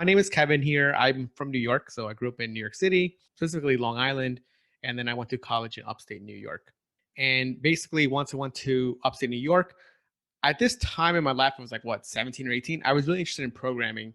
My name is Kevin here. I'm from New York. So I grew up in New York City, specifically Long Island. And then I went to college in upstate New York. And basically, once I went to upstate New York, at this time in my life, I was like, what, 17 or 18? I was really interested in programming.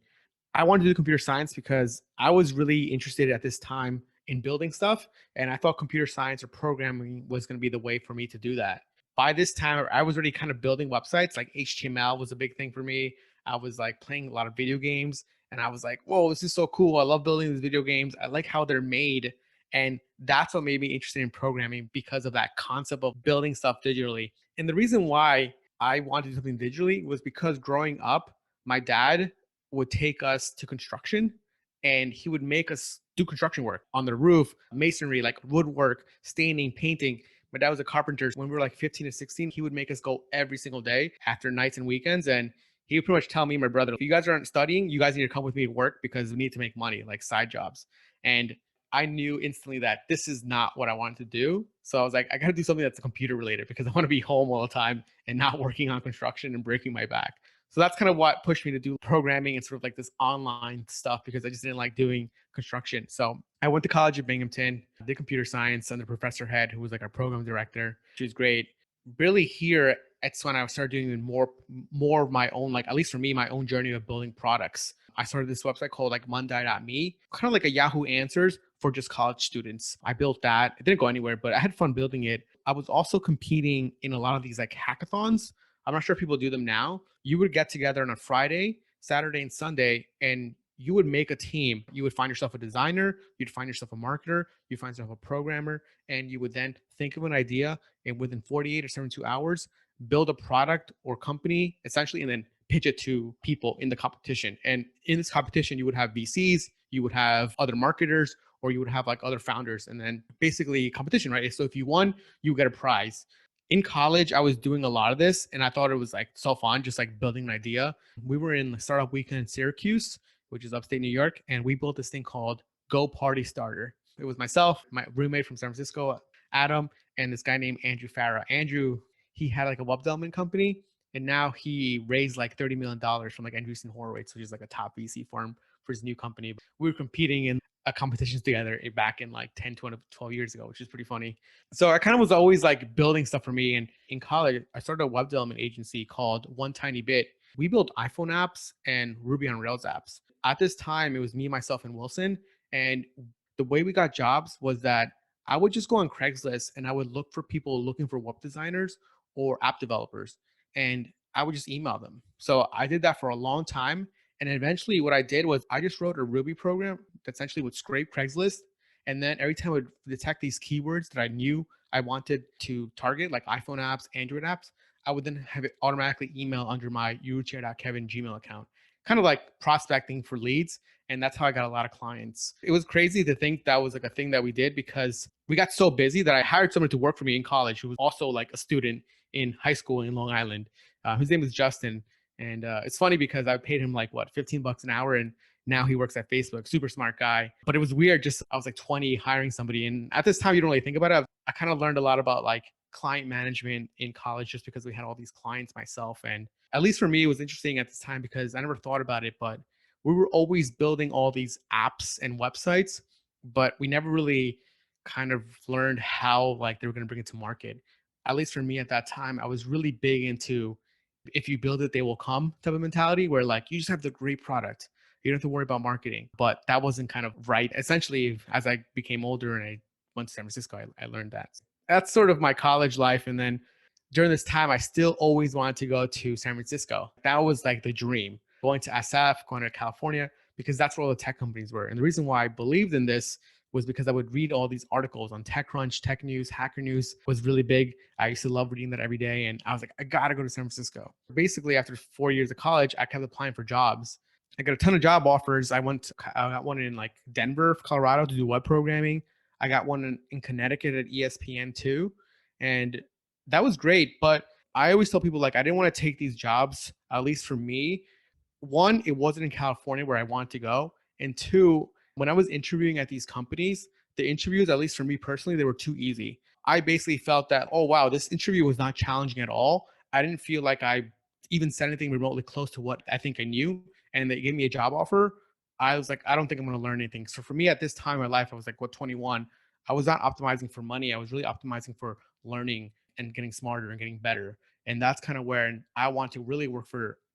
I wanted to do computer science because I was really interested at this time in building stuff. And I thought computer science or programming was going to be the way for me to do that. By this time, I was already kind of building websites. Like HTML was a big thing for me. I was like playing a lot of video games and I was like, whoa, this is so cool. I love building these video games. I like how they're made. And that's what made me interested in programming because of that concept of building stuff digitally. And the reason why I wanted to do something digitally was because growing up, my dad would take us to construction and he would make us do construction work on the roof, masonry, like woodwork, staining, painting. My dad was a carpenter. When we were like 15 to 16, he would make us go every single day after nights and weekends. And he would pretty much tell me and my brother, if you guys aren't studying, you guys need to come with me to work because we need to make money, like side jobs. And I knew instantly that this is not what I wanted to do. So I was like, I got to do something that's computer related because I want to be home all the time and not working on construction and breaking my back. So that's kind of what pushed me to do programming and sort of like this online stuff because I just didn't like doing construction. So I went to college at Binghamton, did computer science under Professor Head, who was like our program director. She was great. Really here, it's when I started doing more of my own, like at least for me, my own journey of building products. I started this website called like Monday.me, kind of like a Yahoo Answers for just college students. I built that. It didn't go anywhere, but I had fun building it. I was also competing in a lot of these like hackathons. I'm not sure if people do them now. You would get together on a Friday, Saturday, and Sunday, and you would make a team. You would find yourself a designer, you'd find yourself a marketer, you'd find yourself a programmer, and you would then think of an idea and within 48 or 72 hours, build a product or company essentially, and then pitch it to people in the competition. And in this competition, you would have VCs, you would have other marketers, or you would have like other founders, and then basically competition, right? So if you won, you get a prize. In college, I was doing a lot of this and I thought it was like so fun, just like building an idea. We were in the startup weekend in Syracuse, which is upstate New York, and we built this thing called Go Party Starter. It was myself, my roommate from San Francisco, Adam, and this guy named Andrew Farah. Andrew, he had like a web development company and now he raised like $30 million from like Andreessen Horowitz, which is like a top VC firm for his new company. We were competing in competitions together back in like 10, 20, 12 years ago, which is pretty funny. So I kind of was always like building stuff for me. And in college, I started a web development agency called One Tiny Bit. We built iPhone apps and Ruby on Rails apps. At this time, it was me, myself, and Wilson. And the way we got jobs was that I would just go on Craigslist and I would look for people looking for web designers or app developers. And I would just email them. So I did that for a long time. And eventually, what I did was I just wrote a Ruby program that essentially would scrape Craigslist. And then every time I would detect these keywords that I knew I wanted to target, like iPhone apps, Android apps, I would then have it automatically email under my Urrutia.Kevin Gmail account, kind of like prospecting for leads. And that's how I got a lot of clients. It was crazy to think that was like a thing that we did because we got so busy that I hired someone to work for me in college who was also like a student in high school in Long Island. His name is Justin. And it's funny because I paid him like what, $15 an hour. And now he works at Facebook, super smart guy. But it was weird. Just I was like 20 hiring somebody. And at this time, you don't really think about it. I kind of learned a lot about like client management in college just because we had all these clients myself. And at least for me, it was interesting at this time because I never thought about it, but we were always building all these apps and websites, but we never really kind of learned how like they were going to bring it to market. At least for me at that time, I was really big into if you build it, they will come type of mentality where like you just have the great product. You don't have to worry about marketing. But that wasn't kind of right. Essentially, as I became older and I went to San Francisco, I learned that. That's sort of my college life. And then during this time, I still always wanted to go to San Francisco. That was like the dream, going to SF, going to California, because that's where all the tech companies were. And the reason why I believed in this was because I would read all these articles on TechCrunch, Tech News, Hacker News was really big. I used to love reading that every day. And I was like, I got to go to San Francisco. Basically, after 4 years of college, I kept applying for jobs. I got a ton of job offers. I got one in like Denver, Colorado to do web programming. I got one in Connecticut at ESPN too. And that was great. But I always tell people like, I didn't want to take these jobs, at least for me. One, it wasn't in California where I wanted to go. And two, when I was interviewing at these companies, the interviews, at least for me personally, they were too easy. I basically felt that, oh, wow, this interview was not challenging at all. I didn't feel like I even said anything remotely close to what I think I knew. And they gave me a job offer. I was like, I don't think I'm going to learn anything. So for me at this time in my life, I was like, what, 21, I was not optimizing for money. I was really optimizing for learning and getting smarter and getting better. And that's kind of where I want to really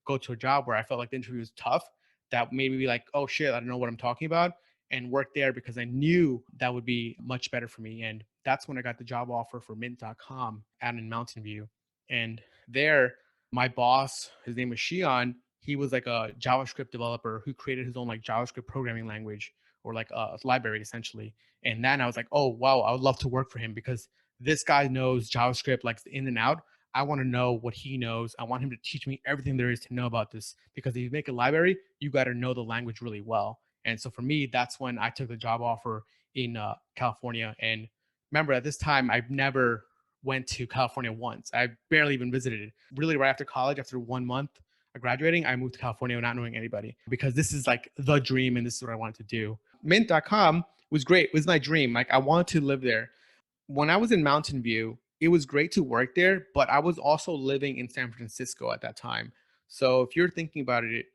go to a job where I felt like the interview was tough, that made me be like, oh shit, I don't know what I'm talking about, and work there because I knew that would be much better for me. And that's when I got the job offer for mint.com out in Mountain View. And there, my boss, his name was Shion, he was like a JavaScript developer who created his own like JavaScript programming language, or like a library essentially. And then I was like, oh wow, I would love to work for him because this guy knows JavaScript like in and out. I want to know what he knows. I want him to teach me everything there is to know about this, because if you make a library, you got to know the language really well. And so for me, that's when I took the job offer in California. And remember, at this time, I've never went to California once. I barely even visited it. Really, right after college, after 1 month of graduating, I moved to California not knowing anybody, because this is like the dream and this is what I wanted to do. Mint.com was great. It was my dream. Like I wanted to live there. When I was in Mountain View, it was great to work there, but I was also living in San Francisco at that time. So if you're thinking about it,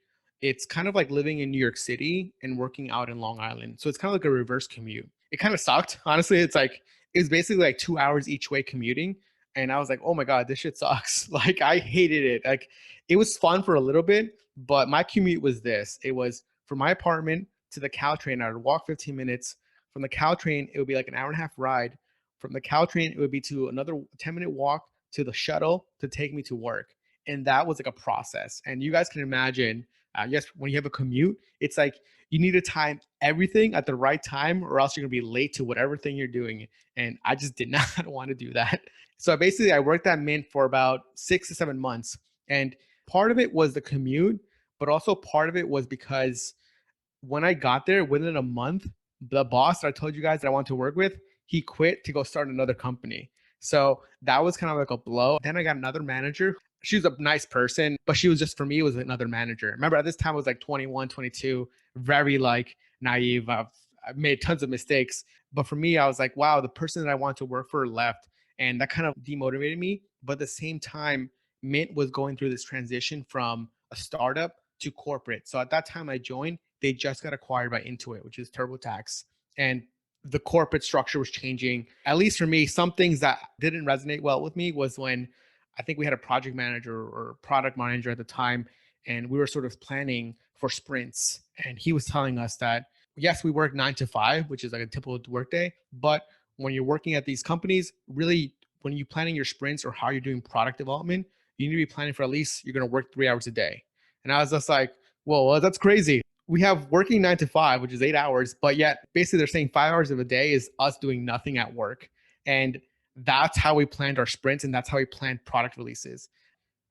it's kind of like living in New York City and working out in Long Island. So it's kind of like a reverse commute. It kind of sucked. Honestly, it's basically like 2 hours each way commuting. And I was like, oh my God, this shit sucks. Like I hated it. Like it was fun for a little bit, but my commute was this. It was from my apartment to the Caltrain. I would walk 15 minutes. From the Caltrain, it would be like an hour and a half ride. From the Caltrain, it would be to another 10-minute walk to the shuttle to take me to work. And that was like a process. And you guys can imagine, yes, when you have a commute, it's like you need to time everything at the right time, or else you're going to be late to whatever thing you're doing. And I just did not want to do that. So basically, I worked at Mint for about 6 to 7 months. And part of it was the commute, but also part of it was because when I got there, within a month, the boss that I told you guys that I want to work with, he quit to go start another company. So that was kind of like a blow. Then I got another manager. She was a nice person, but she was just, for me, it was another manager. Remember, at this time, I was like 21, 22, very like naive. I've made tons of mistakes. But for me, I was like, wow, the person that I wanted to work for left. And that kind of demotivated me. But at the same time, Mint was going through this transition from a startup to corporate. So at that time I joined, they just got acquired by Intuit, which is TurboTax. And the corporate structure was changing. At least for me, some things that didn't resonate well with me was when I think we had a project manager or product manager at the time, and we were sort of planning for sprints. And he was telling us that, yes, we work 9 to 5, which is like a typical workday. But when you're working at these companies, really, when you're planning your sprints or how you're doing product development, you need to be planning for at least you're going to work 3 hours a day. And I was just like, whoa, well, that's crazy. We have working 9 to 5, which is 8 hours, but yet basically they're saying 5 hours of a day is us doing nothing at work. And that's how we planned our sprints, and that's how we planned product releases.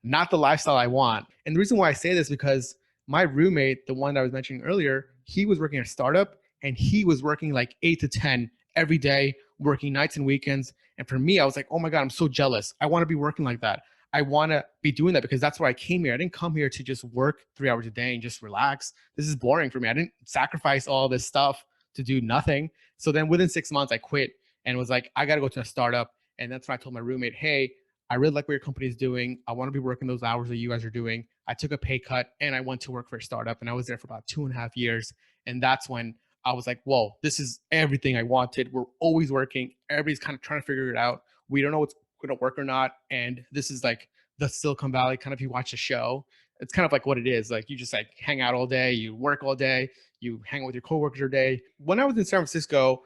Not the lifestyle I want. And the reason why I say this is because my roommate, the one that I was mentioning earlier, he was working at a startup and he was working like 8 to 10 every day, working nights and weekends. And for me, I was like, oh my God, I'm so jealous. I want to be working like that. I want to be doing that because that's why I came here. I didn't come here to just work 3 hours a day and just relax. This is boring for me. I didn't sacrifice all this stuff to do nothing. So then within 6 months, I quit and was like, I got to go to a startup. And that's when I told my roommate, hey, I really like what your company is doing. I want to be working those hours that you guys are doing. I took a pay cut and I went to work for a startup, and I was there for about 2.5 years. And that's when I was like, whoa, this is everything I wanted. We're always working. Everybody's kind of trying to figure it out. We don't know what's going to work or not. And this is like the Silicon Valley kind of, if you watch the show, it's kind of like what it is. Like you just like hang out all day, you work all day, you hang out with your coworkers all day. When I was in San Francisco,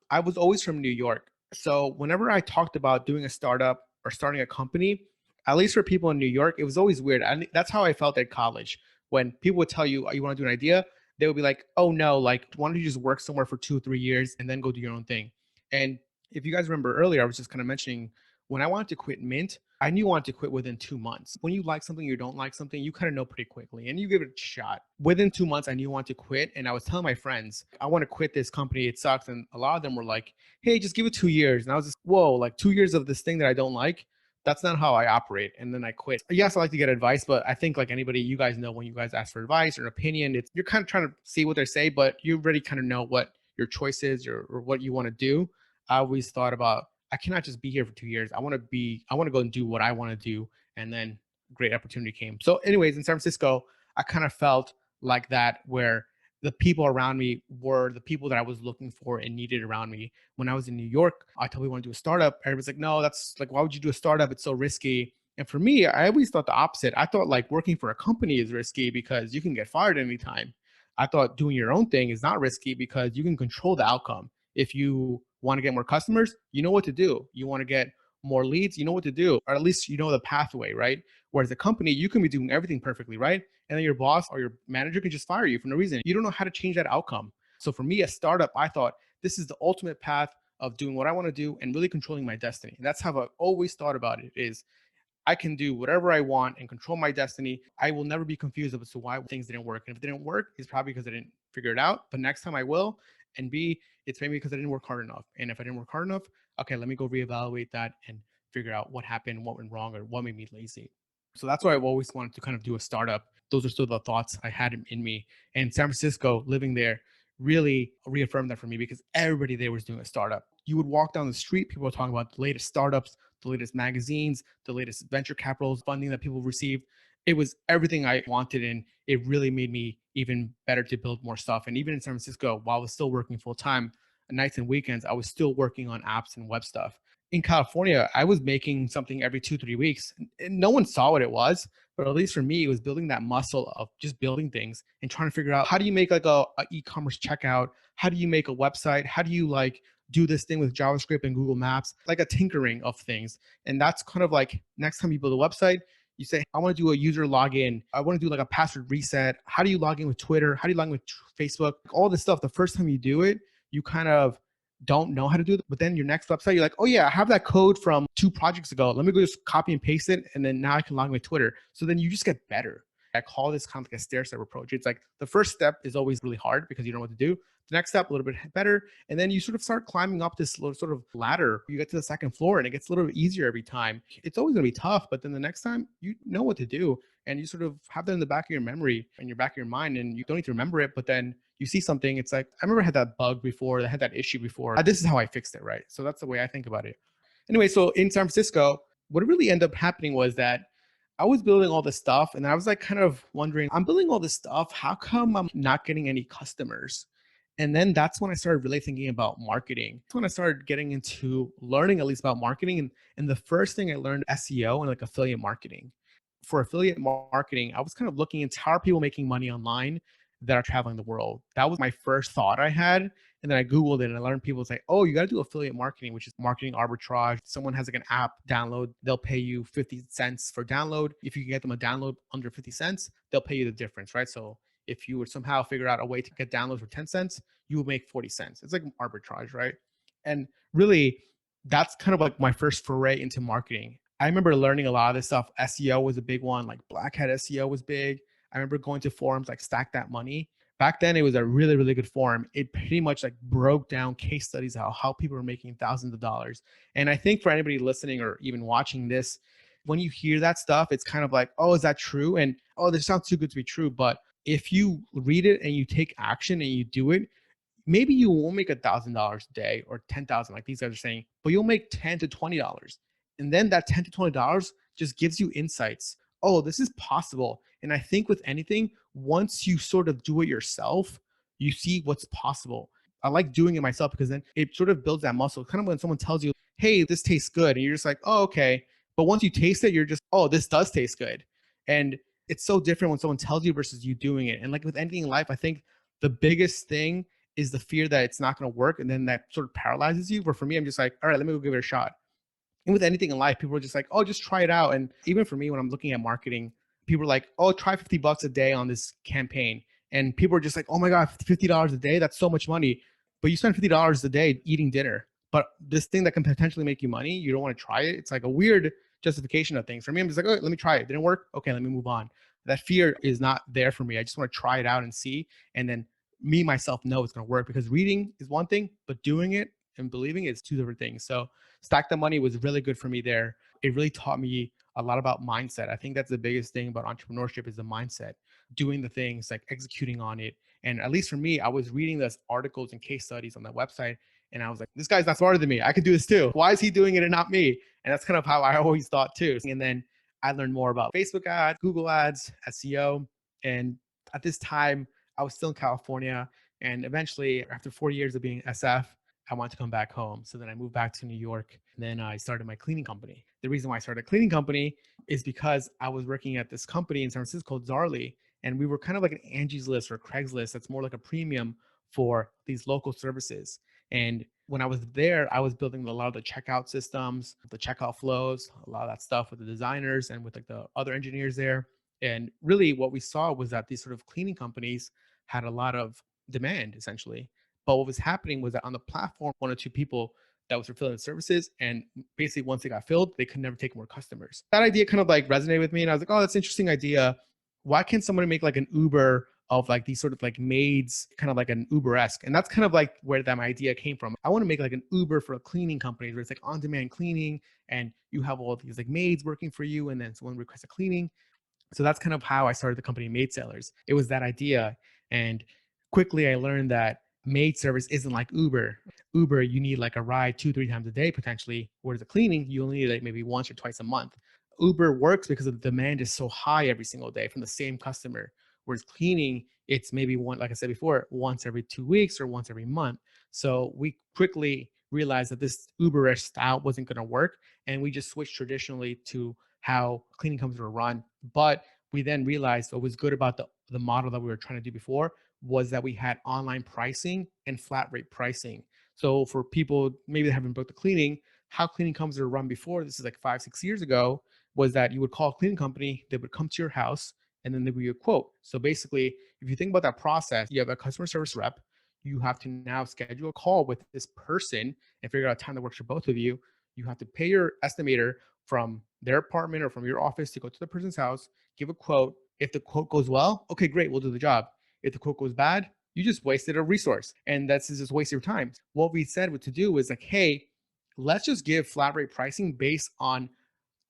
I was always from New York. So whenever I talked about doing a startup or starting a company, at least for people in New York, it was always weird. And that's how I felt at college. When people would tell you, oh, you want to do an idea, they would be like, oh no, like, why don't you just work somewhere for 2 or 3 years and then go do your own thing? And if you guys remember earlier, I was just kind of mentioning when I wanted to quit Mint, I knew I wanted to quit within 2 months. When you like something, you don't like something, you kind of know pretty quickly and you give it a shot. Within 2 months, I knew I wanted to quit. And I was telling my friends, I want to quit this company. It sucks. And a lot of them were like, hey, just give it 2 years. And I was just, whoa, like 2 years of this thing that I don't like. That's not how I operate. And then I quit. Yes, I like to get advice, but I think like anybody, you guys know when you guys ask for advice or an opinion, it's you're kind of trying to see what they say, but you already kind of know what your choice is or what you want to do. I always thought about I cannot just be here for 2 years. I want to go and do what I want to do. And then great opportunity came. So, anyways, in San Francisco, I kind of felt like that where the people around me were the people that I was looking for and needed around me. When I was in New York, I told people I want to do a startup. Everybody's like, no, that's like, why would you do a startup? It's so risky. And for me, I always thought the opposite. I thought like working for a company is risky because you can get fired anytime. I thought doing your own thing is not risky because you can control the outcome. If you want to get more customers, you know what to do. You want to get more leads, you know what to do, or at least you know the pathway, right? Whereas a company, you can be doing everything perfectly, right? And then your boss or your manager can just fire you for no reason. You don't know how to change that outcome. So for me, a startup, I thought this is the ultimate path of doing what I want to do and really controlling my destiny. And that's how I've always thought about it is I can do whatever I want and control my destiny. I will never be confused as to why things didn't work. And if it didn't work, it's probably because I didn't figure it out. But next time I will. And B, it's maybe because I didn't work hard enough. And if I didn't work hard enough, okay, let me go reevaluate that and figure out what happened, what went wrong, or what made me lazy. So that's why I've always wanted to kind of do a startup. Those are still the thoughts I had in me. And San Francisco, living there, really reaffirmed that for me because everybody there was doing a startup. You would walk down the street, people were talking about the latest startups, the latest magazines, the latest venture capital funding that people received. It was everything I wanted, and it really made me even better to build more stuff. And even in San Francisco, while I was still working full time, nights and weekends, I was still working on apps and web stuff. In California, I was making something every 2, 3 weeks, and no one saw what it was. But at least for me, it was building that muscle of just building things and trying to figure out how do you make like a e-commerce checkout? How do you make a website? How do you like do this thing with JavaScript and Google Maps, like a tinkering of things. And that's kind of like next time you build a website, you say, I want to do a user login. I want to do like a password reset. How do you log in with Twitter? How do you log in with Facebook? All this stuff. The first time you do it, you kind of don't know how to do it. But then your next website, you're like, oh yeah, I have that code from 2 projects ago. Let me go just copy and paste it. And then now I can log in with Twitter. So then you just get better. I call this kind of like a stair step approach. It's like the first step is always really hard because you don't know what to do. The next step, a little bit better. And then you sort of start climbing up this little sort of ladder. You get to the second floor and it gets a little bit easier every time. It's always going to be tough, but then the next time you know what to do and you sort of have that in the back of your memory and your back of your mind and you don't need to remember it. But then you see something, it's like, I remember I had that bug before, I had that issue before. This is how I fixed it, right? So that's the way I think about it. Anyway, so in San Francisco, what really ended up happening was that I was building all this stuff and I was like kind of wondering, I'm building all this stuff. How come I'm not getting any customers? And then that's when I started really thinking about marketing. That's when I started getting into learning at least about marketing. And the first thing I learned SEO and like affiliate marketing. For affiliate marketing, I was kind of looking into how are people making money online that are traveling the world. That was my first thought I had. And then I Googled it and I learned people say, oh, you got to do affiliate marketing, which is marketing arbitrage. Someone has like an app download, they'll pay you 50 cents for download. If you can get them a download under 50 cents, they'll pay you the difference, right? So if you would somehow figure out a way to get downloads for 10 cents, you will make 40 cents. It's like arbitrage, right? And really, that's kind of like my first foray into marketing. I remember learning a lot of this stuff. SEO was a big one, like Black Hat SEO was big. I remember going to forums like Stack That Money. Back then, it was a really, really good forum. It pretty much like broke down case studies how people were making thousands of dollars. And I think for anybody listening or even watching this, when you hear that stuff, it's kind of like, oh, is that true? And oh, this sounds too good to be true. But if you read it and you take action and you do it, maybe you won't make $1,000 a day or 10,000 like these guys are saying, but you'll make $10 to $20. And then that $10 to $20 just gives you insights. Oh, this is possible. And I think with anything, once you sort of do it yourself, you see what's possible. I like doing it myself because then it sort of builds that muscle. Kind of when someone tells you, hey, this tastes good. And you're just like, oh, okay. But once you taste it, you're just, oh, this does taste good. And it's so different when someone tells you versus you doing it. And like with anything in life, I think the biggest thing is the fear that it's not going to work. And then that sort of paralyzes you. But for me, I'm just like, all right, let me go give it a shot. And with anything in life, people are just like, oh, just try it out. And even for me, when I'm looking at marketing, people are like, oh, try $50 a day on this campaign. And people are just like, oh my God, $50 a day, that's so much money. But you spend $50 a day eating dinner. But this thing that can potentially make you money, you don't want to try it. It's like a weird justification of things. For me, I'm just like, oh, let me try it. Didn't work. Okay, let me move on. That fear is not there for me. I just want to try it out and see. And then me, myself, know it's going to work because reading is one thing, but doing it and believing it is two different things. So Stack the Money was really good for me there. It really taught me a lot about mindset. I think that's the biggest thing about entrepreneurship is the mindset, doing the things like executing on it. And at least for me, I was reading those articles and case studies on that website. And I was like, this guy's not smarter than me. I could do this too. Why is he doing it and not me? And that's kind of how I always thought too. And then I learned more about Facebook ads, Google ads, SEO. And at this time, I was still in California. And eventually, after 4 years of being SF, I wanted to come back home. So then I moved back to New York. And then I started my cleaning company. The reason why I started a cleaning company is because I was working at this company in San Francisco called Zarly. And we were kind of like an Angie's List or Craigslist that's more like a premium for these local services. And when I was there, I was building a lot of the checkout systems, the checkout flows, a lot of that stuff with the designers and with like the other engineers there. And really what we saw was that these sort of cleaning companies had a lot of demand essentially. But what was happening was that on the platform, one or two people that was fulfilling the services, and basically once they got filled, they could never take more customers. That idea kind of like resonated with me, and I was like, oh, that's an interesting idea. Why can't somebody make like an Uber of like these sort of like maids, kind of like an Uber-esque? And that's kind of like where that idea came from. I want to make like an Uber for a cleaning company where it's like on-demand cleaning, and you have all these like maids working for you, and then someone requests a cleaning. So that's kind of how I started the company Maid Sailors. It was that idea. And quickly I learned that maid service isn't like Uber. Uber, you need like a ride 2, 3 times a day potentially. Whereas the cleaning, you only need like maybe once or twice a month. Uber works because the demand is so high every single day from the same customer. Whereas cleaning, it's maybe one, like I said before, once every 2 weeks or once every month. So we quickly realized that this Uber-ish style wasn't going to work. And we just switched traditionally to how cleaning companies were run. But we then realized what was good about the model that we were trying to do before was that we had online pricing and flat rate pricing. So for people maybe that haven't booked the cleaning, how cleaning companies were run before, this is like 5, 6 years ago, was that you would call a cleaning company, they would come to your house, and then they would give you a quote. So basically, if you think about that process, you have a customer service rep, you have to now schedule a call with this person and figure out a time that works for both of you. You have to pay your estimator from their apartment or from your office to go to the person's house, give a quote. If the quote goes well, okay, great, we'll do the job. If the quote goes bad, you just wasted a resource, and that's just waste your time. What we said what to do was like, hey, let's just give flat rate pricing based on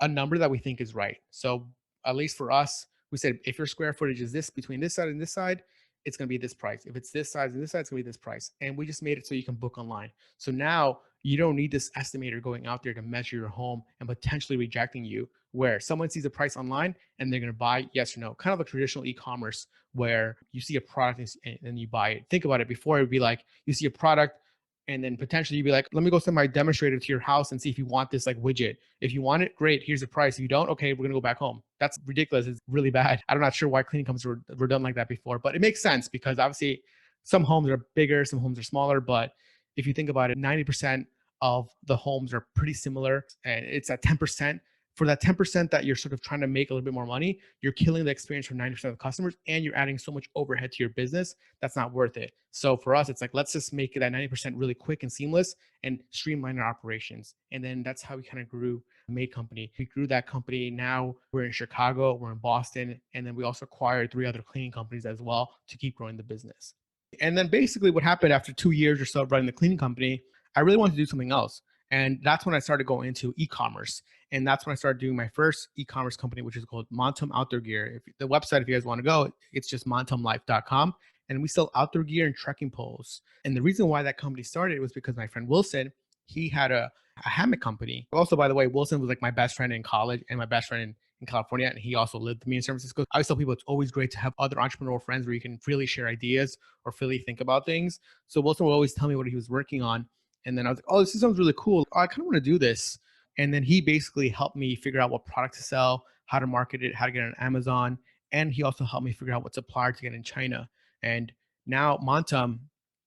a number that we think is right. So at least for us, we said if your square footage is this between this side and this side, it's going to be this price. If it's this size and this side, it's going to be this price. And we just made it so you can book online. So now you don't need this estimator going out there to measure your home and potentially rejecting you, where someone sees a price online and they're going to buy yes or no, kind of a traditional e-commerce where you see a product and you buy it. Think about it. Before, it would be like you see a product and then potentially you'd be like, let me go send my demonstrator to your house and see if you want this like widget. If you want it, great, here's the price. If you don't, okay, we're gonna go back home. That's ridiculous. It's really bad. I'm not sure why cleaning companies were done like that before, but it makes sense because obviously some homes are bigger, some homes are smaller. But if you think about it, 90% of the homes are pretty similar, and it's at 10%. For that 10% that you're sort of trying to make a little bit more money, you're killing the experience for 90% of the customers, and you're adding so much overhead to your business that's not worth it. So for us, it's like, let's just make that 90% really quick and seamless and streamline our operations. And then that's how we kind of grew Made Company. We grew that company. Now we're in Chicago, we're in Boston, and then we also acquired 3 other cleaning companies as well to keep growing the business. And then basically what happened after 2 years or so of running the cleaning company, I really wanted to do something else. And that's when I started going into e-commerce. And that's when I started doing my first e-commerce company, which is called Montum Outdoor Gear. If the website, if you guys want to go, it's just montumlife.com. And we sell outdoor gear and trekking poles. And the reason why that company started was because my friend Wilson, he had a hammock company. Also, by the way, Wilson was like my best friend in college and my best friend in California. And he also lived with me in San Francisco. I always tell people it's always great to have other entrepreneurial friends where you can freely share ideas or freely think about things. So Wilson would always tell me what he was working on. And then I was like, oh, this sounds really cool. Oh, I kind of want to do this. And then he basically helped me figure out what product to sell, how to market it, how to get it on Amazon. And he also helped me figure out what supplier to get in China. And now Montum,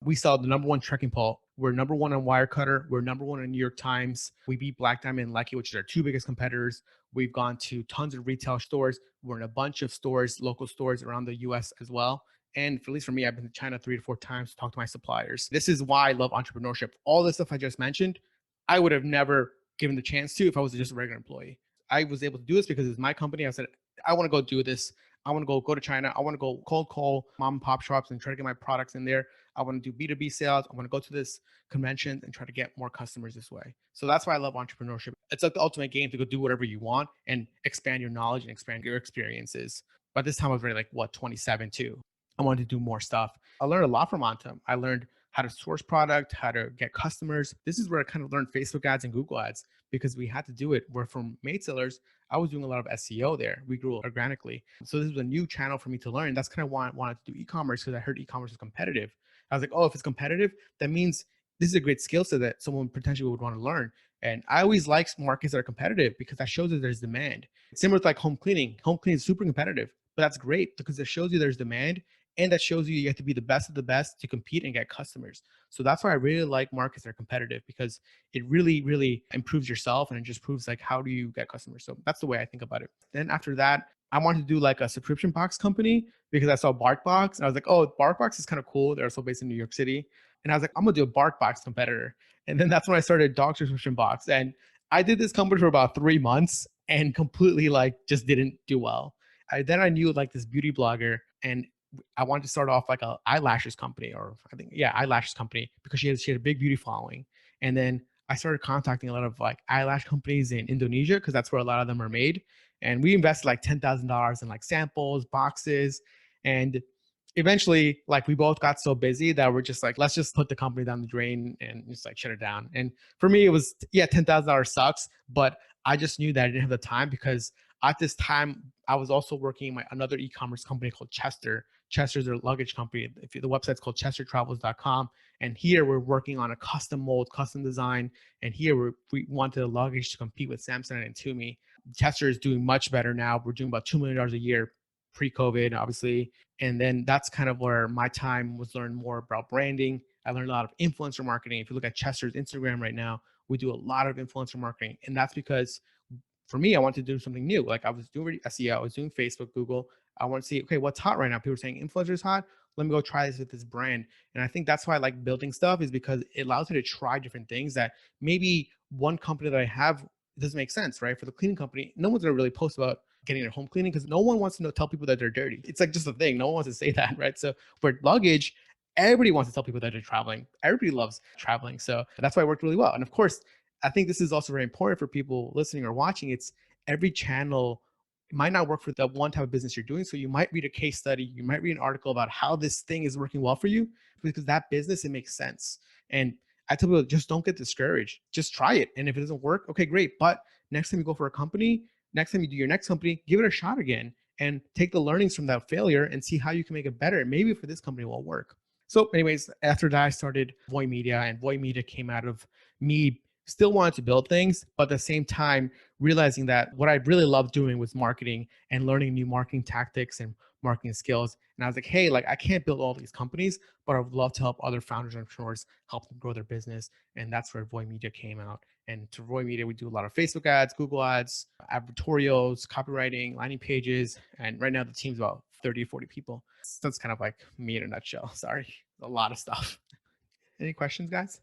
we sell the number one trekking pole. We're number one on Wirecutter. We're number one in New York Times. We beat Black Diamond and Lucky, which are our two biggest competitors. We've gone to tons of retail stores. We're in a bunch of stores, local stores around the US as well. And for, at least for me, I've been to China 3 to 4 times to talk to my suppliers. This is why I love entrepreneurship. All the stuff I just mentioned, I would have never given the chance to if I was just a regular employee. I was able to do this because it's my company. I said, I want to go do this. I want to go to China. I want to go cold call mom and pop shops and try to get my products in there. I want to do B2B sales. I want to go to this convention and try to get more customers this way. So that's why I love entrepreneurship. It's like the ultimate game to go do whatever you want and expand your knowledge and expand your experiences. But this time I was really like, what, 27 too. I wanted to do more stuff. I learned a lot from Montum. I learned how to source product, how to get customers. This is where I kind of learned Facebook ads and Google ads because we had to do it. Where from Made Sellers, I was doing a lot of SEO there. We grew organically. So this was a new channel for me to learn. That's kind of why I wanted to do e-commerce, because I heard e-commerce was competitive. I was like, oh, if it's competitive, that means this is a great skill set that someone potentially would want to learn. And I always like markets that are competitive because that shows that there's demand. It's similar with like home cleaning. Home cleaning is super competitive, but that's great because it shows you there's demand, and that shows you have to be the best of the best to compete and get customers. So that's why I really like markets that are competitive, because it really, really improves yourself, and it just proves like how do you get customers. So that's the way I think about it. Then after that, I wanted to do like a subscription box company because I saw BarkBox and I was like, oh, BarkBox is kind of cool. They're also based in New York City. And I was like, I'm gonna do a BarkBox competitor. And then that's when I started Dog Subscription Box. And I did this company for about 3 months and completely like just didn't do well. Then I knew like this beauty blogger, and I wanted to start off like a eyelashes company, or I think, yeah, eyelashes company, because she had a big beauty following. And then I started contacting a lot of like eyelash companies in Indonesia because that's where a lot of them are made. And we invested like $10,000 in like samples, boxes, and eventually like we both got so busy that we're just like, let's just put the company down the drain and just like shut it down. And for me, it was, yeah, $10,000 sucks, but I just knew that I didn't have the time because at this time I was also working in another e-commerce company called Chester. Chester's a luggage company. If the website's called chestertravels.com. And here we're working on a custom mold, custom design. And here we wanted a luggage to compete with Samsonite and Tumi. Chester is doing much better now. We're doing about $2 million a year pre-COVID, obviously. And then that's kind of where my time was learning more about branding. I learned a lot of influencer marketing. If you look at Chester's Instagram right now, we do a lot of influencer marketing. And that's because for me, I wanted to do something new. Like I was doing SEO, I was doing Facebook, Google. I want to see, okay, what's hot right now? People are saying influencers hot. Let me go try this with this brand. And I think that's why I like building stuff, is because it allows me to try different things that maybe one company that I have doesn't make sense, right? For the cleaning company, no one's gonna really post about getting their home cleaning because no one wants to tell people that they're dirty. It's like just a thing. No one wants to say that, right? So for luggage, everybody wants to tell people that they're traveling. Everybody loves traveling. So that's why it worked really well. And of course, I think this is also very important for people listening or watching. It's every channel might not work for the one type of business you're doing. So you might read a case study, you might read an article about how this thing is working well for you, because that business, it makes sense. And I tell people, just don't get discouraged. Just try it. And if it doesn't work, okay, great. But next time you go for a company, next time you do your next company, give it a shot again and take the learnings from that failure and see how you can make it better. Maybe for this company it will work. So anyways, after that, I started Voy Media, and Voy Media came out of me still wanted to build things, but at the same time, realizing that what I really loved doing was marketing and learning new marketing tactics and marketing skills. And I was like, hey, like I can't build all these companies, but I would love to help other founders and entrepreneurs help them grow their business. And that's where Voy Media came out. And to Voy Media, we do a lot of Facebook ads, Google ads, advertorials, copywriting, landing pages. And right now the team's about 30 to 40 people. So that's kind of like me in a nutshell. Sorry, a lot of stuff. Any questions, guys?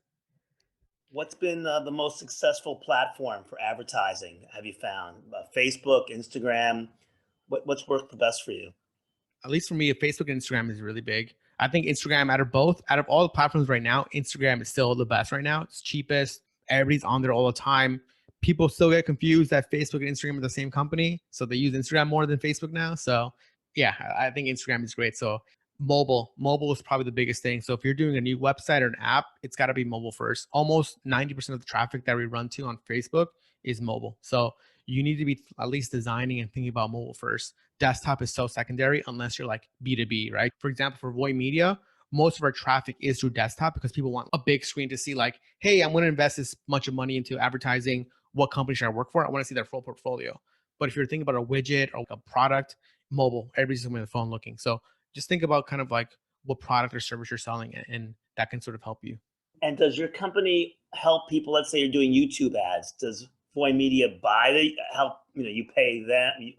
What's been the most successful platform for advertising? Have you found Facebook, Instagram? What's worked the best for you? At least for me, Facebook and Instagram is really big. I think Instagram, out of all the platforms right now, Instagram is still the best right now. It's cheapest. Everybody's on there all the time. People still get confused that Facebook and Instagram are the same company, so they use Instagram more than Facebook now. So yeah, I think Instagram is great. So mobile is probably the biggest thing. So if you're doing a new website or an app, it's got to be mobile first. Almost 90% of the traffic that we run to on Facebook is mobile. So you need to be at least designing and thinking about mobile first. Desktop is so secondary unless you're like B2B, right? For example, for Voy Media, most of our traffic is through desktop because people want a big screen to see like, hey, I'm going to invest this much of money into advertising. What company should I work for? I want to see their full portfolio. But if you're thinking about a widget or a product, mobile, everybody's on the phone looking. So just think about kind of like what product or service you're selling, and that can sort of help you. And does your company help people? Let's say you're doing YouTube ads. Does Voy Media buy the help? You pay them.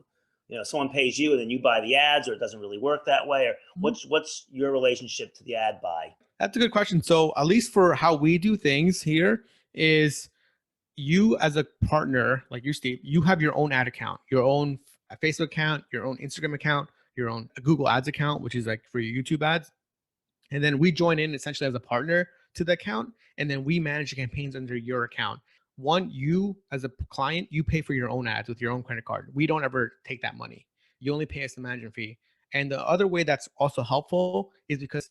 Someone pays you, and then you buy the ads, or it doesn't really work that way. Or Mhm. what's your relationship to the ad buy? That's a good question. So at least for how we do things here is, you as a partner, like you, Steve, you have your own ad account, your own Facebook account, your own Instagram account, your own Google Ads account, which is like for your YouTube ads. And then we join in essentially as a partner to the account. And then we manage the campaigns under your account. One, you as a client, you pay for your own ads with your own credit card. We don't ever take that money. You only pay us the management fee. And the other way that's also helpful is because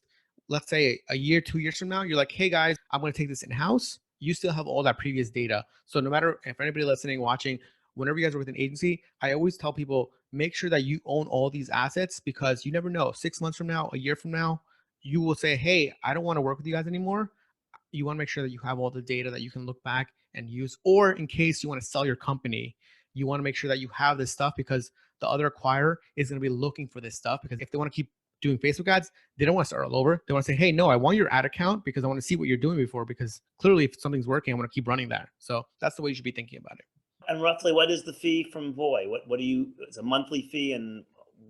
let's say a year, 2 years from now, you're like, hey guys, I'm going to take this in house. You still have all that previous data. So no matter if anybody listening, watching, whenever you guys are with an agency, I always tell people make sure that you own all these assets because you never know. 6 months from now, a year from now, you will say, hey, I don't want to work with you guys anymore. You want to make sure that you have all the data that you can look back and use, or in case you want to sell your company, you want to make sure that you have this stuff because the other acquirer is going to be looking for this stuff. Because if they want to keep doing Facebook ads, they don't want to start all over. They want to say, hey, no, I want your ad account because I want to see what you're doing before, because clearly if something's working, I want to keep running that. So that's the way you should be thinking about it. And roughly, what is the fee from Voy? What do you? It's a monthly fee, and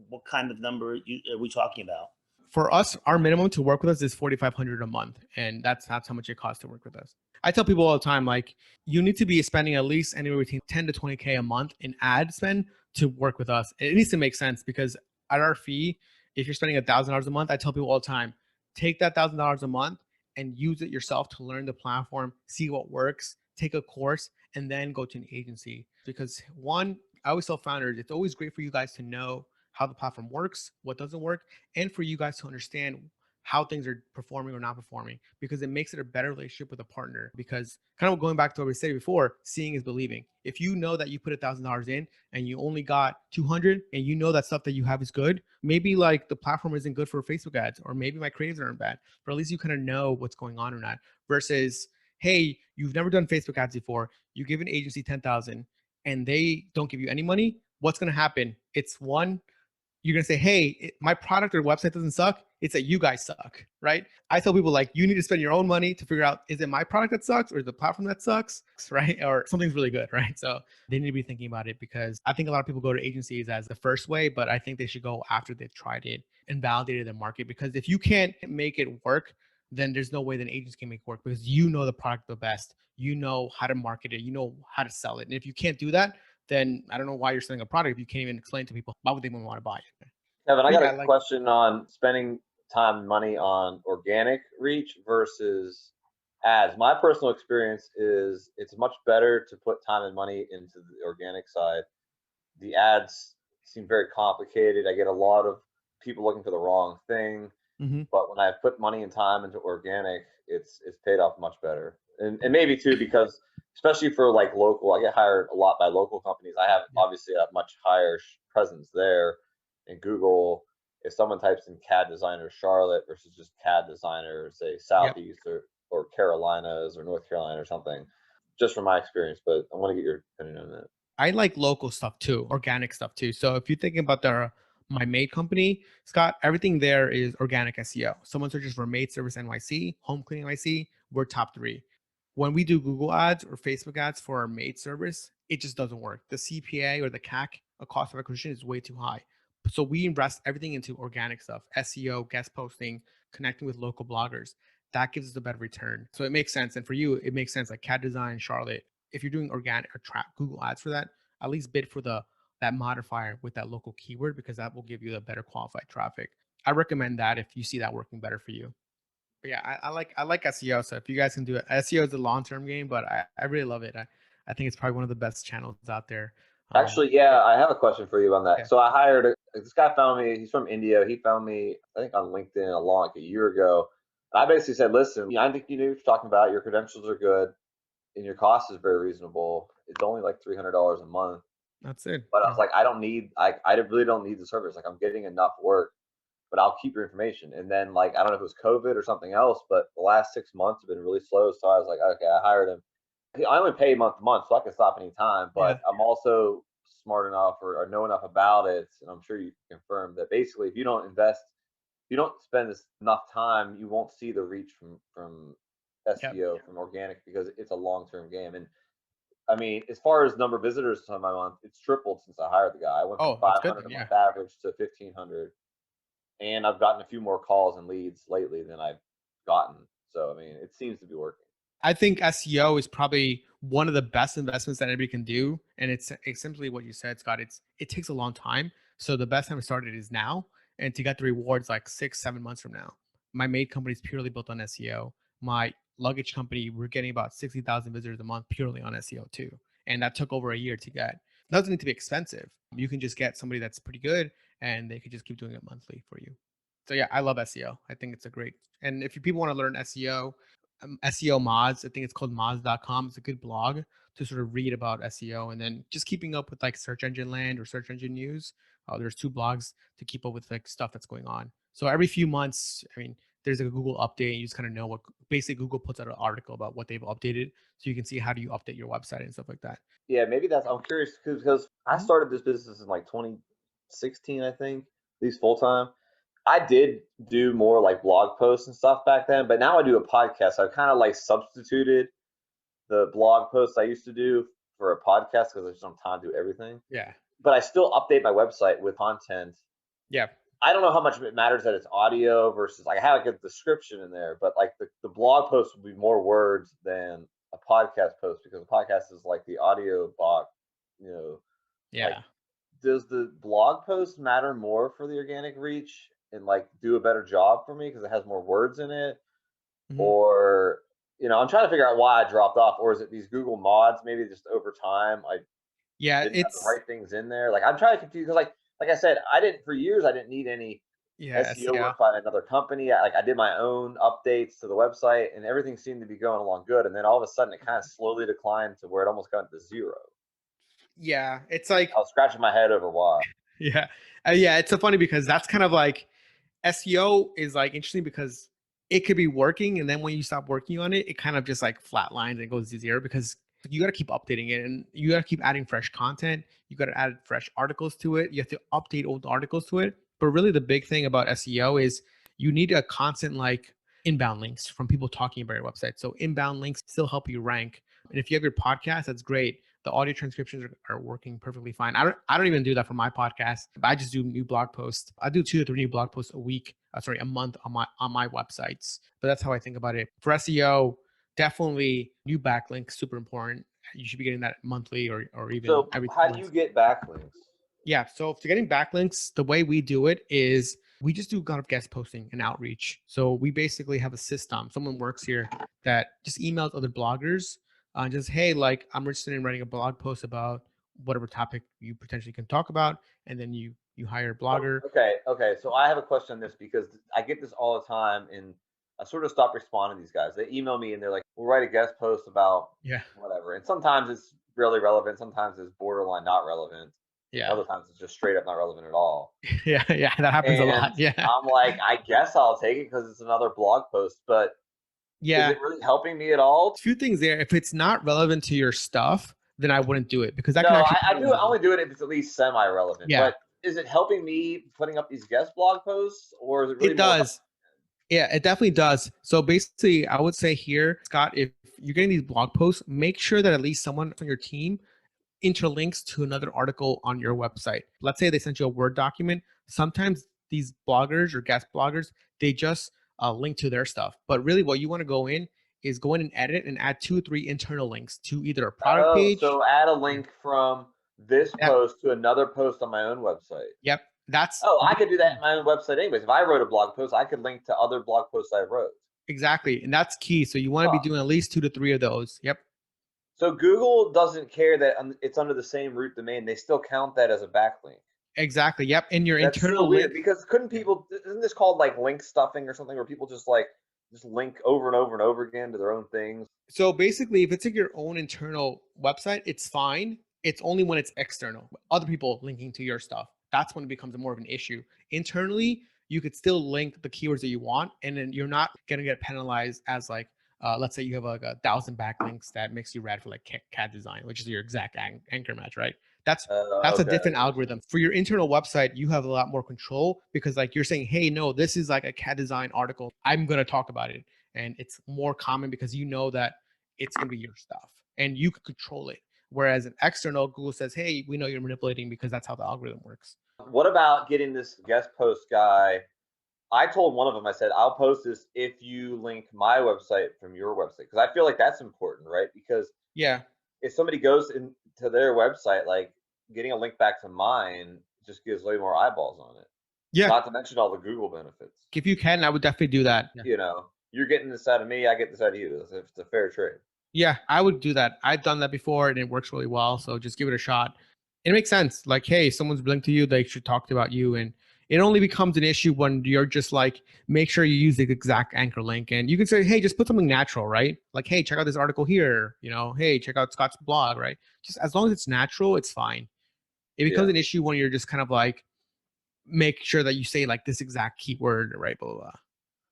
what kind of number are we talking about? For us, our minimum to work with us is 4,500 a month, and that's how much it costs to work with us. I tell people all the time, like, you need to be spending at least anywhere between 10 to 20K a month in ad spend to work with us. It needs to make sense because at our fee, if you're spending $1,000 a month, I tell people all the time, take that $1,000 a month and use it yourself to learn the platform, see what works, take a course, and then go to an agency. Because one, I always tell founders, it's always great for you guys to know how the platform works, what doesn't work, and for you guys to understand how things are performing or not performing, because it makes it a better relationship with a partner. Because kind of going back to what we said before, seeing is believing. If you know that you put $1,000 in and you only got 200, and you know that stuff that you have is good, maybe like the platform isn't good for Facebook ads, or maybe my creatives aren't bad, but at least you kind of know what's going on or not. Versus, hey, you've never done Facebook ads before, you give an agency 10,000 and they don't give you any money. What's going to happen? It's one, you're going to say, hey, my product or website doesn't suck. It's that you guys suck, right? I tell people, like, you need to spend your own money to figure out, is it my product that sucks or is the platform that sucks, right? Or something's really good, right? So they need to be thinking about it, because I think a lot of people go to agencies as the first way, but I think they should go after they've tried it and validated the market. Because if you can't make it work, then there's no way that agents can make it work, because you know the product the best. You know how to market it. You know how to sell it. And if you can't do that, then I don't know why you're selling a product if you can't even explain to people why would they even want to buy it. Kevin, I But got yeah, a like, question on spending time and money on organic reach versus ads. My personal experience is it's much better to put time and money into the organic side. The ads seem very complicated. I get a lot of people looking for the wrong thing. mhm. But when I put money and time into organic, it's paid off much better. And maybe too because especially for like local, I get hired a lot by local companies. I have Yeah. obviously a much higher presence there in Google. If someone types in CAD designer Charlotte versus just CAD designer, say Yep. Southeast or Carolinas or North Carolina or something, just from my experience. But I want to get your opinion on that. I like local stuff too, organic stuff too. So if you're thinking about my maid company, Scott, everything there is organic SEO. Someone searches for maid service NYC, home cleaning NYC, we're top three. When we do Google ads or Facebook ads for our maid service, it just doesn't work. The CPA or the CAC, a cost of acquisition, is way too high. So we invest everything into organic stuff, SEO, guest posting, connecting with local bloggers. That gives us a better return. So it makes sense. And for you, it makes sense, like CAD design, Charlotte. If you're doing organic or Google ads for that, at least bid for that modifier with that local keyword, because that will give you the better qualified traffic. I recommend that if you see that working better for you. But yeah, I like SEO. So if you guys can do it, SEO is a long term game, but I really love it. I think it's probably one of the best channels out there. Actually, Yeah, yeah, I have a question for you on that. yeah, So I hired this guy found me. He's from India. He found me, I think, on LinkedIn like a year ago. And I basically said, "Listen, I think you know what you're talking about. Your credentials are good, and your cost is very reasonable. It's only like $300 a month." that's it. But I Yeah, was like, I really don't need the service. Like, I'm getting enough work, but I'll keep your information. And then, like, I don't know if it was COVID or something else, but the last 6 months have been really slow. So I was like, okay, I hired him. I only pay month to month, so I can stop anytime. yeah, But I'm also smart enough or know enough about it, and I'm sure you can confirm that basically, if you don't invest, if you don't spend enough time, you won't see the reach from yeah. SEO from organic because it's a long term game. And I mean, as far as number of visitors to my month, it's tripled since I hired the guy. I went from Oh, that's good 500 then. a Yeah. month average to 1,500, and I've gotten a few more calls and leads lately than I've gotten. So I mean, it seems to be working. I think SEO is probably one of the best investments that anybody can do, and it's simply what you said, Scott. It takes a long time, so the best time to start it is now, and to get the rewards like 6 7 months from now. My maid company is purely built on SEO. My luggage company, we're getting about 60,000 visitors a month purely on SEO too, and that took over a year to get. It doesn't need to be expensive. You can just get somebody that's pretty good, and they could just keep doing it monthly for you. So yeah, I love SEO. I think it's a great, and if people want to learn SEO, SEO mods, I think it's called mods.com. It's a good blog to sort of read about SEO, and then just keeping up with like search engine land or search engine news. There's two blogs to keep up with like stuff that's going on. So every few months, I mean, there's a Google update. And you just kind of know what basically Google puts out an article about what they've updated, so you can see how do you update your website and stuff like that. Yeah, maybe that's. I'm curious because I Mhm. started this business in like 2016, I think, at least full time. I did do more like blog posts and stuff back then, but now I do a podcast. I've kind of like substituted the blog posts I used to do for a podcast because I just don't have time to do everything. Yeah, But I still update my website with content. yeah, I don't know how much it matters that it's audio versus like I have like a description in there, but like the blog post will be more words than a podcast post because a podcast is like the audio box, you know, like yeah. does the blog post matter more for the organic reach and like do a better job for me because it has more words in it? Mhm. Or, I'm trying to figure out why I dropped off, or is it these Google mods? Maybe just over time I Yeah, didn't have the it's right things in there. Like I'm trying to confuse because like I said, I didn't for years I didn't need any yeah, SEO SEO. work by another company. I did my own updates to the website and everything seemed to be going along good. And then all of a sudden it kind of slowly declined to where it almost got to zero. Yeah, it's like I was scratching my head over why. yeah, yeah. It's so funny because that's kind of like SEO is like interesting because it could be working, and then when you stop working on it, it kind of just like flatlines and goes to zero because you got to keep updating it and you got to keep adding fresh content. You got to add fresh articles to it. You have to update old articles to it. But really, the big thing about SEO is you need a constant like inbound links from people talking about your website. So inbound links still help you rank. And if you have your podcast, that's great. The audio transcriptions are working perfectly fine. I don't even do that for my podcast. I just do new blog posts. I do 2 to 3 new blog posts a week. A month on my websites. But that's how I think about it. For SEO, definitely new backlinks super important. You should be getting that monthly or even So every how 2 do you months. get backlinks? Yeah. So if you're getting backlinks, the way we do it is we just do kind of guest posting and outreach. So we basically have a system. Someone works here that just emails other bloggers, just hey, like I'm interested in writing a blog post about whatever topic you potentially can talk about, and then you hire a blogger. Okay. So I have a question on this because I get this all the time, and I sort of stopped responding to these guys. They email me and they're like, "We'll write a guest post about Yeah, whatever," and sometimes it's really relevant, sometimes it's borderline not relevant, yeah, other times it's just straight up not relevant at all. yeah, yeah. That happens a And lot. Yeah, I'm like, I guess I'll take it because it's another blog post, but is yeah. it really helping me at all? Few things there. If it's not relevant to your stuff, then I wouldn't do it because that No, can actually I do. I penalize you. only do it if it's at least semi-relevant. Yeah, But is it helping me putting up these guest blog posts, or is it really it more? does. Yeah, it definitely does. So basically, I would say here, Scott, if you're getting these blog posts, make sure that at least someone on your team interlinks to another article on your website. Let's say they sent you a Word document. Sometimes these bloggers or guest bloggers, they just link to their stuff. But really, what you want to go in is go in and edit and add 2 or 3 internal links to either a product Oh, page. so add a Yeah. link from this Yep. post to another post on my own website. Yep. That's Oh, I could do that in my own website anyways. If I wrote a blog post, I could link to other blog posts I wrote. exactly. And that's key. So you want to be Huh. doing at least 2 to 3 of those. Yep. So Google doesn't care that it's under the same root domain. They still count that as a backlink. Exactly. Yep. And your That's so internal weird link. because couldn't Yeah. people? Isn't this called like link stuffing or something, where people just link over and over and over again to their own things? So basically, if it's like your own internal website, it's fine. It's only when it's external, other people linking to your stuff. That's when it becomes more of an issue. Internally, you could still link the keywords that you want, and then you're not gonna get penalized as like, let's say you have like 1,000 backlinks that makes you rad for like CAD design, which is your exact anchor match, right? That's a Okay, I different get what you're algorithm. For your internal website, you have a lot more control because like you're saying, hey, no, this is like a CAD design article. I'm gonna talk about it, and it's more common because you know that it's going to be your stuff and you can control it. Whereas an external, Google says, hey, we know you're manipulating because that's how the algorithm works. saying. What about getting this guest post guy? I told one of them, I said, I'll post this if you link my website from your website because I feel like that's important, right? Because Yeah. if somebody goes into their website, like getting a link back to mine just gives way more eyeballs on it. Yeah. Not to mention all the Google benefits. If you can, I would definitely do that. Yeah. You're getting this out of me, I get this out of you. It's a fair trade. Yeah, I would do that. I've done that before and it works really well. So just give it a shot. It makes sense. Like, hey, someone's linked to you, they should talk about you. And It only becomes an issue when you're just like, make sure you use the exact anchor link. And you can say, hey, just put something natural, right? Like, hey, check out this article here. Hey, check out Scott's blog, right? Just as long as it's natural, it's fine. It becomes an issue when you're just kind of like, make sure that you say like this exact keyword, right? Blah, blah, blah.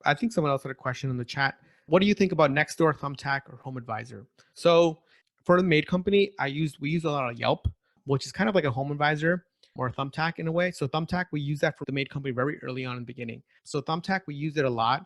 I think someone else had a question in the chat. What do you think about Nextdoor, Thumbtack, or Homeadvisor? So for the maid company, we use a lot of Yelp, which is kind of like a Homeadvisor or a Thumbtack in a way. So Thumbtack, we use that for the maid company very early on in the beginning. So Thumbtack, we used it a lot.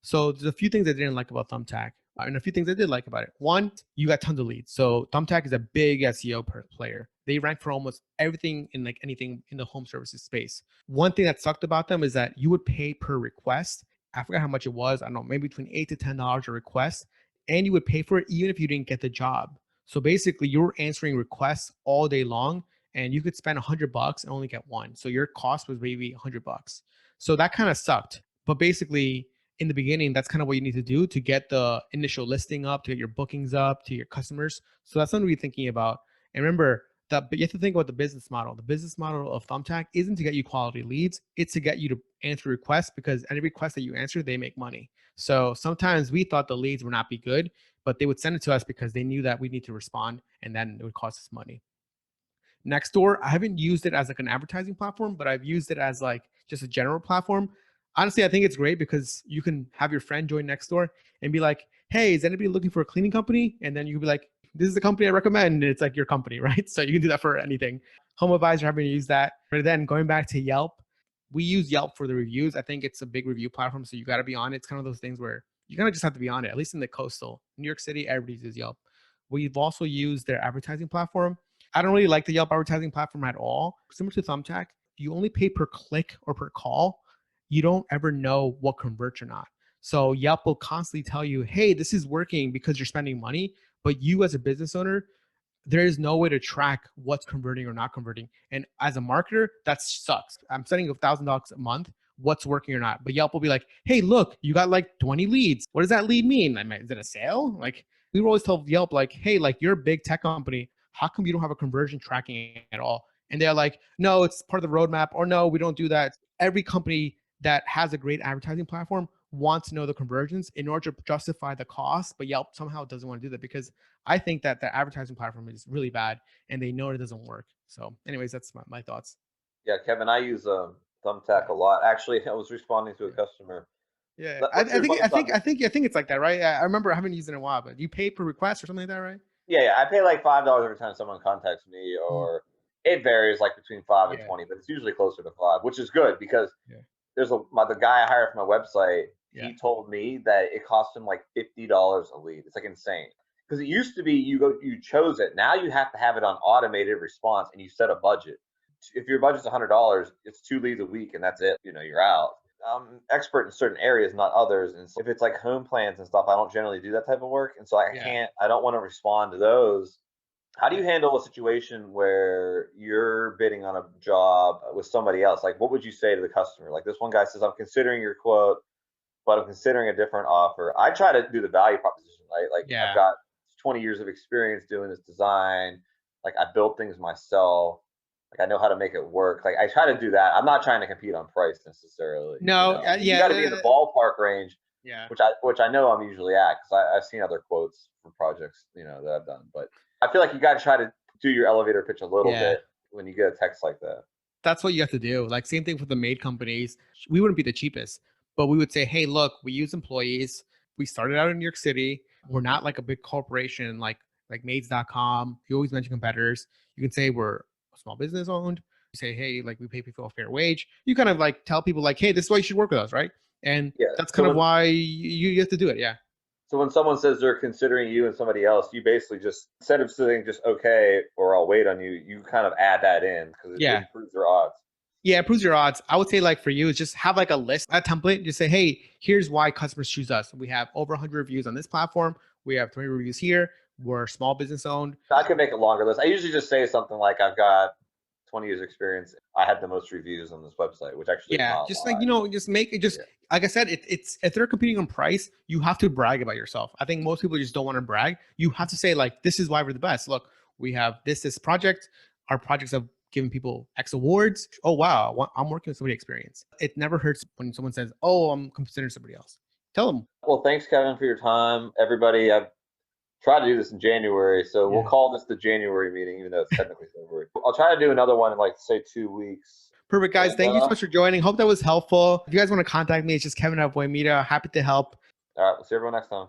So there's a few things I didn't like about Thumbtack and a few things I did like about it. One, you got tons of leads. So Thumbtack is a big SEO player. They rank for almost everything in like anything in the home services space. One thing that sucked about them is that you would pay per request. I forgot how much it was. I don't know, maybe between $8 to $10 a request. And you would pay for it even if you didn't get the job. So basically you were answering requests all day long and you could spend $100 and only get one. So your cost was maybe $100. So that kind of sucked. But basically in the beginning, that's kind of what you need to do to get the initial listing up, to get your bookings up, to your customers. So that's something to be thinking about. And remember, but you have to think about the business model. The business model of Thumbtack isn't to get you quality leads. It's to get you to answer requests because any request that you answer, they make money. So sometimes we thought the leads would not be good, but they would send it to us because they knew that we need to respond and then it would cost us money. Nextdoor, I haven't used it as like an advertising platform, but I've used it as like just a general platform. Honestly, I think it's great because you can have your friend join Nextdoor and be like, hey, is anybody looking for a cleaning company? And then you can be like, this is the company I recommend. And it's like your company, right? So you can do that for anything. Homeadvisor, haven't used that. But then going back to Yelp, we use Yelp for the reviews. I think it's a big review platform. So you got to be on it. It's kind of those things where you kind of just have to be on it, at least in the coastal. New York City, everybody uses Yelp. We've also used their advertising platform. I don't really like the Yelp advertising platform at all. Similar to Thumbtack, you only pay per click or per call. You don't ever know what converts or not. So Yelp will constantly tell you, hey, this is working because you're spending money. But you as a business owner, there is no way to track what's converting or not converting. And as a marketer, that sucks. I'm spending $1,000 a month. What's working or not? But Yelp will be like, hey, look, you got like 20 leads. What does that lead mean? Is it a sale? Like we always tell Yelp, like, hey, like you're a big tech company. How come you don't have a conversion tracking at all? And they're like, no, it's part of the roadmap, or no, we don't do that. Every company that has a great advertising platform wants to know the conversions in order to justify the cost, but Yelp somehow doesn't want to do that because I think that the advertising platform is really bad and they know it doesn't work. So anyways, that's my thoughts. Yeah, Kevin, I use Thumbtack a lot. Actually, I was responding to a customer. Yeah, Let- I what's your think advice on- it's like that, right? I remember I haven't used it in a while, but you pay per request or something like that, right? Yeah, I pay like $5 every time someone contacts me, or it varies like between 5 and Yeah. 20, but it's usually closer to 5, which is good because Yeah. there's the guy I hired for my website. Yeah. He told me that it cost him like $50 a lead. It's like insane because it used to be you chose it. Now you have to have it on automated response and you set a budget. If your budget's $100, it's 2 leads a week and that's it. You're out. I'm expert in certain areas, not others. And so if it's like home plans and stuff, I don't generally do that type of work. And so I don't want to respond to those. How do you handle a situation where you're bidding on a job with somebody else? Like, what would you say to the customer? Like this one guy says, I'm considering your quote, but I'm considering a different offer. I try to do the value proposition, right? Like Yeah. I've got 20 years of experience doing this design. Like I build things myself. Like I know how to make it work. Like I try to do that. I'm not trying to compete on price necessarily. No, You got to be in the ballpark range, yeah. which I know I'm usually at because I've seen other quotes for projects that I've done. But I feel like you got to try to do your elevator pitch a little bit when you get a text like that. That's what you have to do. Like same thing for the maid companies. We wouldn't be the cheapest, but we would say, hey, look, we use employees. We started out in New York City. We're not like a big corporation like maids.com. You always mention competitors. You can say we're a small business owned. You say, hey, like we pay people a fair wage. You kind of like tell people like, hey, this is why you should work with us, right? And that's kind of why you have to do it. Yeah. So when someone says they're considering you and somebody else, you basically just, instead of saying just okay or I'll wait on you, you kind of add that in because it improves your odds. Yeah, it improves your odds. I would say like for you, is just have like a list, a template. Just say, hey, here's why customers choose us. We have over 100 reviews on this platform. We have 20 reviews here. We're small business owned. I could make a longer list. I usually just say something like I've got 20 years experience. I had the most reviews on this website, which actually just like just make it just like I said, it's if they're competing on price, you have to brag about yourself. I think most people just don't want to brag. You have to say like, this is why we're the best. Look, we have this project. Our projects have giving people X awards. Oh, wow, I'm working with somebody experienced. It never hurts when someone says, oh, I'm considering somebody else. Tell them. Well, thanks, Kevin, for your time. Everybody, I've tried to do this in January, so we'll Yeah. call this the January meeting, even though it's technically February. I'll try to do another one in like, say, 2 weeks. Perfect, guys. And, Thank you so much for joining. Hope that was helpful. If you guys want to contact me, it's just Kevin at Voy Media. Happy to help. All right, we'll see everyone next time.